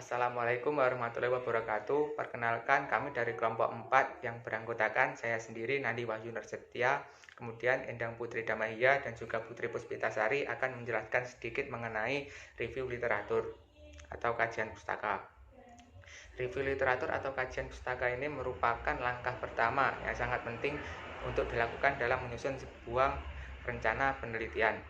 Assalamualaikum warahmatullahi wabarakatuh. Perkenalkan, kami dari kelompok 4 yang beranggotakan saya sendiri Nandi Wahyu Nursetia, kemudian Endang Putri Damahia dan juga Putri Puspitasari akan menjelaskan sedikit mengenai review literatur atau kajian pustaka. Review literatur atau kajian pustaka ini merupakan langkah pertama yang sangat penting untuk dilakukan dalam menyusun sebuah rencana penelitian.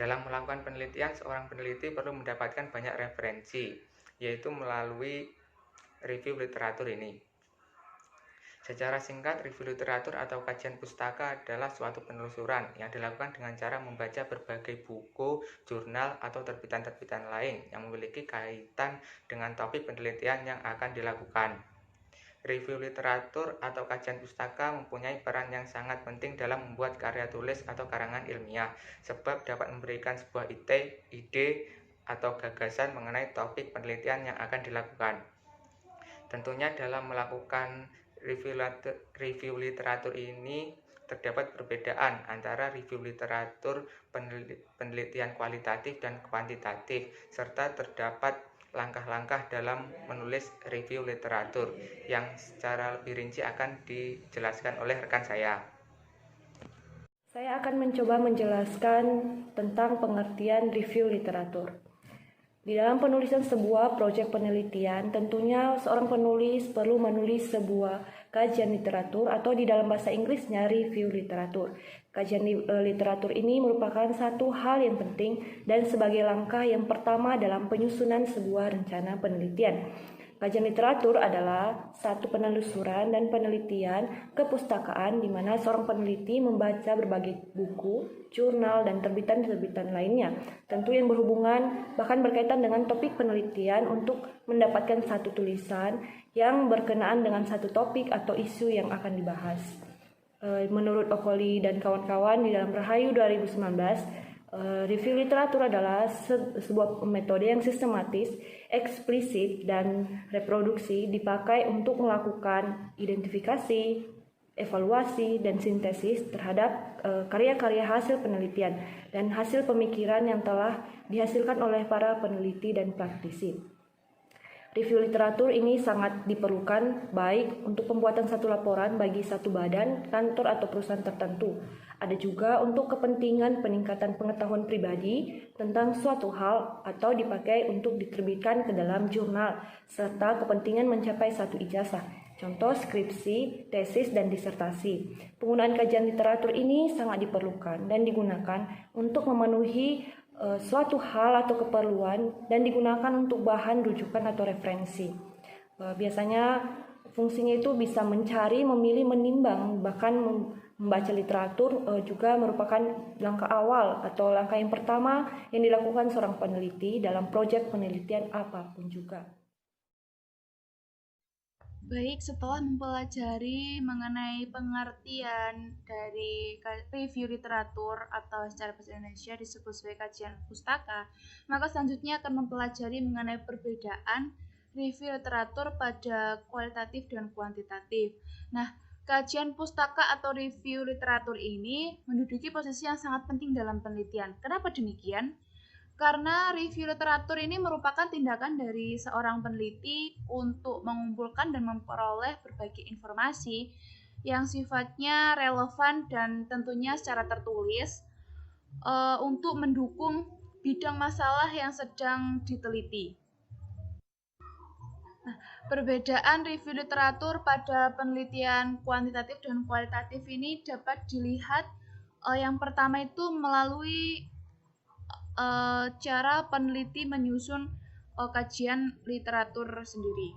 Dalam melakukan penelitian, seorang peneliti perlu mendapatkan banyak referensi, yaitu melalui review literatur ini. Secara singkat, review literatur atau kajian pustaka adalah suatu penelusuran yang dilakukan dengan cara membaca berbagai buku, jurnal, atau terbitan-terbitan lain yang memiliki kaitan dengan topik penelitian yang akan dilakukan. Review literatur atau kajian pustaka mempunyai peran yang sangat penting dalam membuat karya tulis atau karangan ilmiah, sebab dapat memberikan sebuah ide atau gagasan mengenai topik penelitian yang akan dilakukan. Tentunya dalam melakukan review literatur ini terdapat perbedaan antara review literatur penelitian kualitatif dan kuantitatif, serta terdapat langkah-langkah dalam menulis review literatur yang secara lebih rinci akan dijelaskan oleh rekan saya. Saya akan mencoba menjelaskan tentang pengertian review literatur. Di dalam penulisan sebuah proyek penelitian, tentunya seorang penulis perlu menulis sebuah kajian literatur atau di dalam bahasa Inggrisnya review literatur. Kajian literatur ini merupakan satu hal yang penting dan sebagai langkah yang pertama dalam penyusunan sebuah rencana penelitian. Kajian literatur adalah satu penelusuran dan penelitian kepustakaan di mana seorang peneliti membaca berbagai buku, jurnal, dan terbitan-terbitan lainnya, tentu yang berhubungan bahkan berkaitan dengan topik penelitian untuk mendapatkan satu tulisan yang berkenaan dengan satu topik atau isu yang akan dibahas. Menurut Okoli dan kawan-kawan di dalam Rahayu 2019, review literatur adalah sebuah metode yang sistematis, eksplisit, dan reproduksi dipakai untuk melakukan identifikasi, evaluasi, dan sintesis terhadap karya-karya hasil penelitian dan hasil pemikiran yang telah dihasilkan oleh para peneliti dan praktisi. Review literatur ini sangat diperlukan baik untuk pembuatan satu laporan bagi satu badan, kantor, atau perusahaan tertentu. Ada juga untuk kepentingan peningkatan pengetahuan pribadi tentang suatu hal atau dipakai untuk diterbitkan ke dalam jurnal, serta kepentingan mencapai satu ijazah. Contoh skripsi, tesis, dan disertasi. Penggunaan kajian literatur ini sangat diperlukan dan digunakan untuk memenuhi suatu hal atau keperluan dan digunakan untuk bahan rujukan atau referensi. Biasanya fungsinya itu bisa mencari, memilih, menimbang, bahkan membaca literatur juga merupakan langkah awal atau langkah yang pertama yang dilakukan seorang peneliti dalam proyek penelitian apapun juga. Baik, setelah mempelajari mengenai pengertian dari review literatur atau secara bahasa Indonesia disebut sebagai kajian pustaka, maka selanjutnya akan mempelajari mengenai perbedaan review literatur pada kualitatif dan kuantitatif. Nah, kajian pustaka atau review literatur ini menduduki posisi yang sangat penting dalam penelitian. Kenapa demikian? Karena review literatur ini merupakan tindakan dari seorang peneliti untuk mengumpulkan dan memperoleh berbagai informasi yang sifatnya relevan dan tentunya secara tertulis untuk mendukung bidang masalah yang sedang diteliti. Nah, perbedaan review literatur pada penelitian kuantitatif dan kualitatif ini dapat dilihat yang pertama itu melalui cara peneliti menyusun kajian literatur sendiri.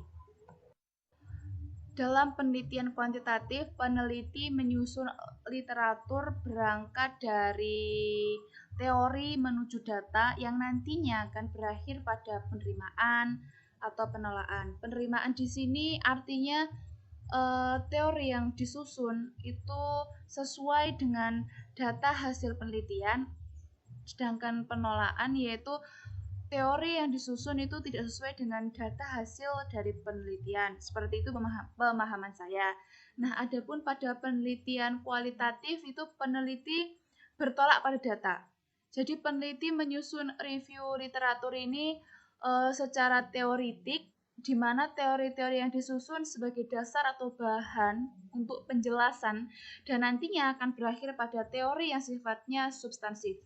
Dalam penelitian kuantitatif, peneliti menyusun literatur berangkat dari teori menuju data yang nantinya akan berakhir pada penerimaan atau penelaan. Penerimaan di sini artinya teori yang disusun itu sesuai dengan data hasil penelitian, sedangkan penolakan yaitu teori yang disusun itu tidak sesuai dengan data hasil dari penelitian. Seperti itu pemahaman saya. Nah, adapun pada penelitian kualitatif itu peneliti bertolak pada data. Jadi peneliti menyusun review literatur ini secara teoritik, di mana teori-teori yang disusun sebagai dasar atau bahan untuk penjelasan dan nantinya akan berakhir pada teori yang sifatnya substansif.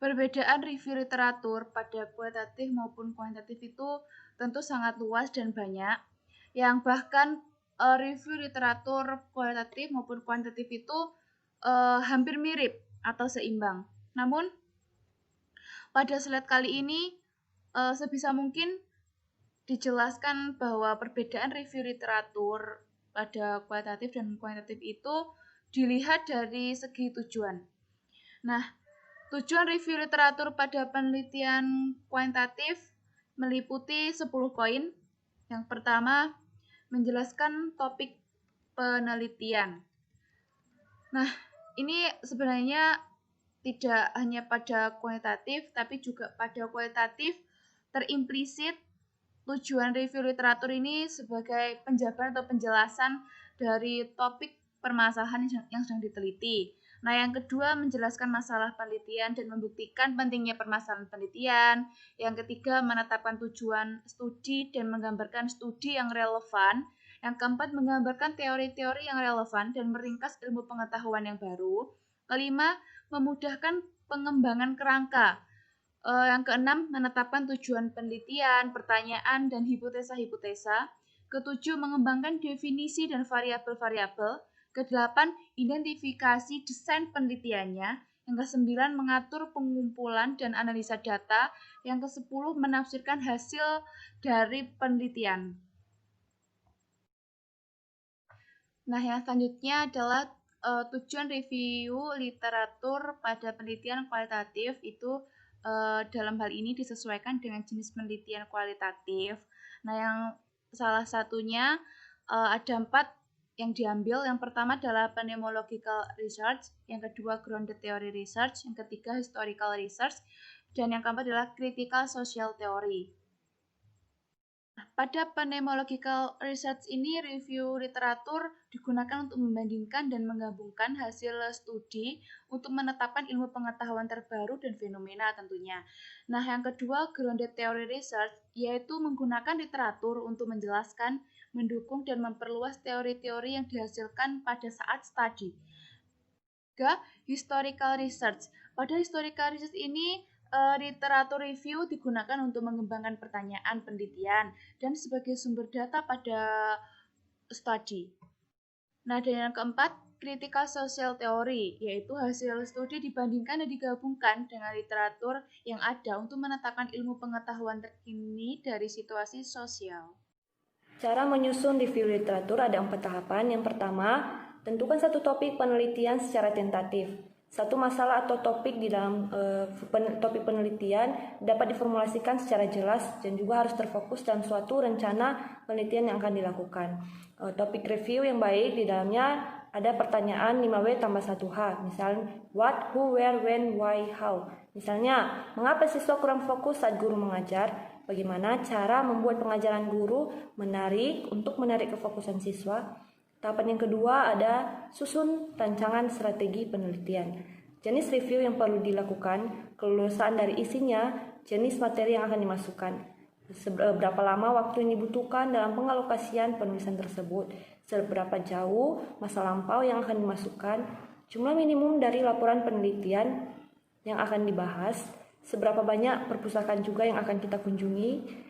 Perbedaan review literatur pada kualitatif maupun kuantitatif itu tentu sangat luas dan banyak, yang bahkan review literatur kualitatif maupun kuantitatif itu hampir mirip atau seimbang. Namun, pada slide kali ini sebisa mungkin dijelaskan bahwa perbedaan review literatur pada kualitatif dan kuantitatif itu dilihat dari segi tujuan. Nah, tujuan review literatur pada penelitian kuantitatif meliputi 10 poin. Yang pertama, menjelaskan topik penelitian. Nah, ini sebenarnya tidak hanya pada kuantitatif, tapi juga pada kualitatif terimplisit tujuan review literatur ini sebagai penjabaran atau penjelasan dari topik permasalahan yang sedang diteliti. Nah, yang kedua, menjelaskan masalah penelitian dan membuktikan pentingnya permasalahan penelitian. Yang ketiga, menetapkan tujuan studi dan menggambarkan studi yang relevan. Yang keempat, menggambarkan teori-teori yang relevan dan meringkas ilmu pengetahuan yang baru. Kelima, memudahkan pengembangan kerangka. Yang keenam, menetapkan tujuan penelitian, pertanyaan, dan hipotesa-hipotesa. Ketujuh, mengembangkan definisi dan variabel-variabel. Kedelapan, identifikasi desain penelitiannya. Yang kesembilan, mengatur pengumpulan dan analisa data. Yang kesepuluh, menafsirkan hasil dari penelitian. Nah, yang selanjutnya adalah tujuan review literatur pada penelitian kualitatif itu dalam hal ini disesuaikan dengan jenis penelitian kualitatif. Nah, yang salah satunya ada 4 yang diambil. Yang pertama adalah phenomenological research, yang kedua grounded theory research, yang ketiga historical research, dan yang keempat adalah critical social theory. Pada phenomenological research ini, review literatur digunakan untuk membandingkan dan menggabungkan hasil studi untuk menetapkan ilmu pengetahuan terbaru dan fenomena tentunya. Nah, yang kedua, grounded theory research, yaitu menggunakan literatur untuk menjelaskan, mendukung, dan memperluas teori-teori yang dihasilkan pada saat studi. Ketiga, historical research. Pada historical research ini, literatur review digunakan untuk mengembangkan pertanyaan penelitian dan sebagai sumber data pada studi. Nah, dan yang keempat, critical social theory, yaitu hasil studi dibandingkan dan digabungkan dengan literatur yang ada untuk menetapkan ilmu pengetahuan terkini dari situasi sosial. Cara menyusun review literatur ada 4 tahapan. Yang pertama, tentukan satu topik penelitian secara tentatif. Satu masalah atau topik di dalam topik penelitian dapat diformulasikan secara jelas dan juga harus terfokus dalam suatu rencana penelitian yang akan dilakukan. Topik review yang baik di dalamnya ada pertanyaan 5W tambah 1H. Misalnya, what, who, where, when, why, how. Misalnya, mengapa siswa kurang fokus saat guru mengajar? Bagaimana cara membuat pengajaran guru menarik untuk menarik kefokusan siswa? Tahapan yang kedua ada susun rancangan strategi penelitian. Jenis review yang perlu dilakukan, kelulusan dari isinya, jenis materi yang akan dimasukkan, seberapa lama waktu yang dibutuhkan dalam pengalokasian penulisan tersebut, seberapa jauh masa lampau yang akan dimasukkan, jumlah minimum dari laporan penelitian yang akan dibahas, seberapa banyak perpustakaan juga yang akan kita kunjungi,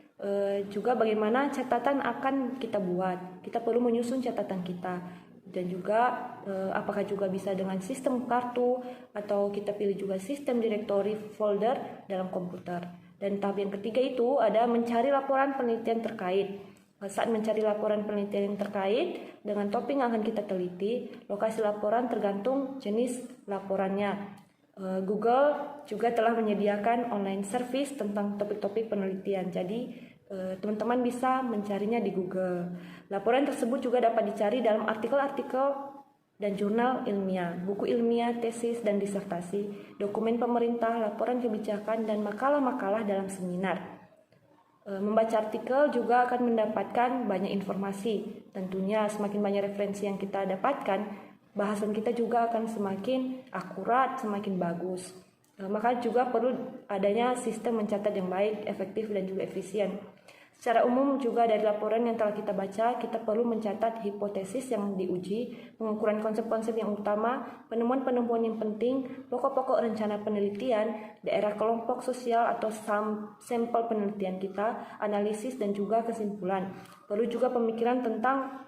juga bagaimana catatan akan kita buat. Kita perlu menyusun catatan kita dan juga apakah juga bisa dengan sistem kartu atau kita pilih juga sistem directory folder dalam komputer. Dan tahap yang ketiga itu ada mencari laporan penelitian terkait. Saat mencari laporan penelitian yang terkait dengan topik yang akan kita teliti, lokasi laporan tergantung jenis laporannya. Google juga telah menyediakan online service tentang topik-topik penelitian. Jadi teman-teman bisa mencarinya di Google. Laporan tersebut juga dapat dicari dalam artikel-artikel dan jurnal ilmiah, buku ilmiah, tesis dan disertasi, dokumen pemerintah, laporan kebijakan, dan makalah-makalah dalam seminar. Membaca artikel juga akan mendapatkan banyak informasi. Tentunya semakin banyak referensi yang kita dapatkan, bahasan kita juga akan semakin akurat, semakin bagus. Maka juga perlu adanya sistem mencatat yang baik, efektif, dan juga efisien. Secara umum juga dari laporan yang telah kita baca, kita perlu mencatat hipotesis yang diuji, pengukuran konsep-konsep yang utama, penemuan-penemuan yang penting, pokok-pokok rencana penelitian, daerah kelompok sosial atau sampel penelitian kita, analisis dan juga kesimpulan. Perlu juga pemikiran tentang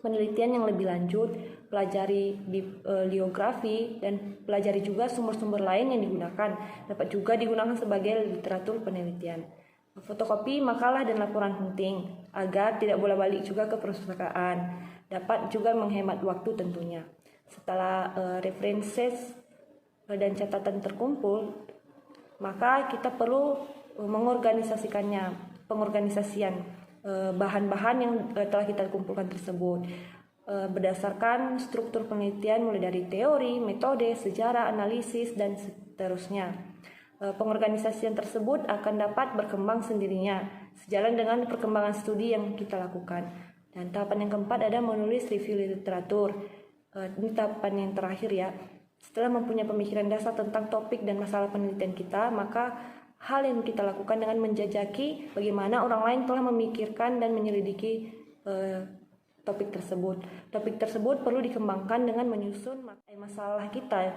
penelitian yang lebih lanjut, pelajari bibliografi, dan pelajari juga sumber-sumber lain yang digunakan. Dapat juga digunakan sebagai literatur penelitian. Fotokopi makalah dan laporan penting agar tidak bolak-balik juga ke perpustakaan. Dapat juga menghemat waktu tentunya. Setelah references dan catatan terkumpul, maka kita perlu mengorganisasikannya, pengorganisasian bahan-bahan yang telah kita kumpulkan tersebut berdasarkan struktur penelitian mulai dari teori, metode, sejarah, analisis, dan seterusnya. Pengorganisasian tersebut akan dapat berkembang sendirinya sejalan dengan perkembangan studi yang kita lakukan. Dan tahapan yang keempat ada menulis review literatur. Ini tahapan yang terakhir ya. Setelah mempunyai pemikiran dasar tentang topik dan masalah penelitian kita, maka hal yang kita lakukan dengan menjajaki bagaimana orang lain telah memikirkan dan menyelidiki topik tersebut. Topik tersebut perlu dikembangkan dengan menyusun masalah kita.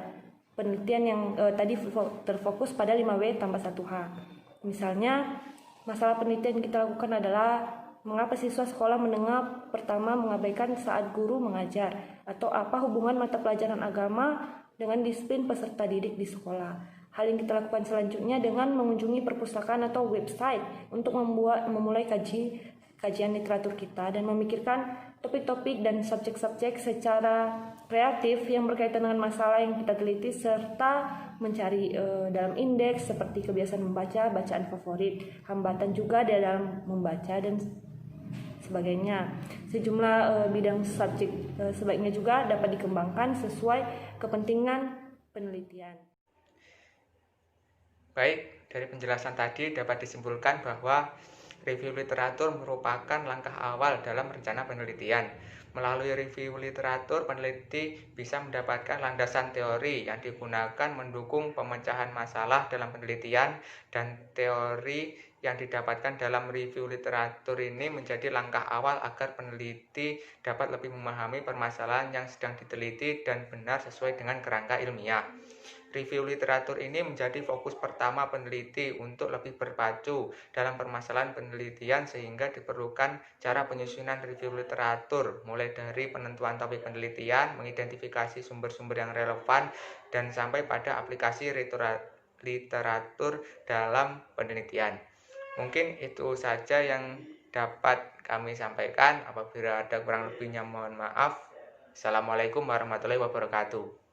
Penelitian yang tadi terfokus pada 5W tambah 1H. Misalnya, masalah penelitian yang kita lakukan adalah mengapa siswa sekolah menengah pertama mengabaikan saat guru mengajar, atau apa hubungan mata pelajaran agama dengan disiplin peserta didik di sekolah. Hal yang kita lakukan selanjutnya dengan mengunjungi perpustakaan atau website untuk memulai kajian literatur kita dan memikirkan topik-topik dan subjek-subjek secara kreatif yang berkaitan dengan masalah yang kita teliti serta mencari dalam indeks seperti kebiasaan membaca, bacaan favorit, hambatan juga dalam membaca dan sebagainya. Sejumlah bidang subjek sebaiknya juga dapat dikembangkan sesuai kepentingan penelitian. Baik, dari penjelasan tadi dapat disimpulkan bahwa review literatur merupakan langkah awal dalam rencana penelitian. Melalui review literatur, peneliti bisa mendapatkan landasan teori yang digunakan mendukung pemecahan masalah dalam penelitian, dan teori yang didapatkan dalam review literatur ini menjadi langkah awal agar peneliti dapat lebih memahami permasalahan yang sedang diteliti dan benar sesuai dengan kerangka ilmiah. Review literatur ini menjadi fokus pertama peneliti untuk lebih berpacu dalam permasalahan penelitian, sehingga diperlukan cara penyusunan review literatur mulai dari penentuan topik penelitian, mengidentifikasi sumber-sumber yang relevan, dan sampai pada aplikasi literatur dalam penelitian. Mungkin itu saja yang dapat kami sampaikan. Apabila ada kurang lebihnya mohon maaf. Assalamualaikum warahmatullahi wabarakatuh.